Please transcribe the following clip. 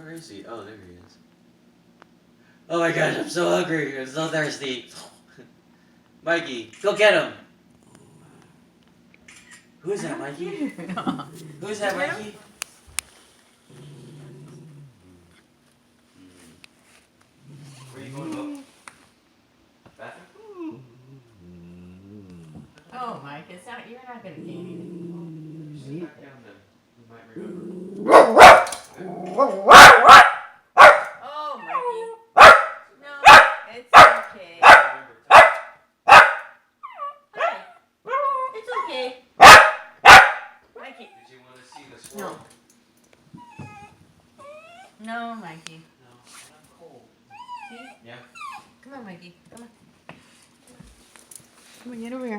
Where is he? Oh, there he is. Oh my god, I'm so hungry. I'm so thirsty. Mikey, go get him. Who is that, Mikey? Who is that, Mikey? Where are you going, Bo? Bathroom? Oh, Mike, it's not. You're not gonna get anything. Sit back down then. You might remember. Oh, Mikey. No, it's okay. Hi. It's okay. Mikey. Did you want to see the squirrel? No, Mikey. No, I'm cold. See? Yeah. Come on, Mikey. Come on. Come on, get over here.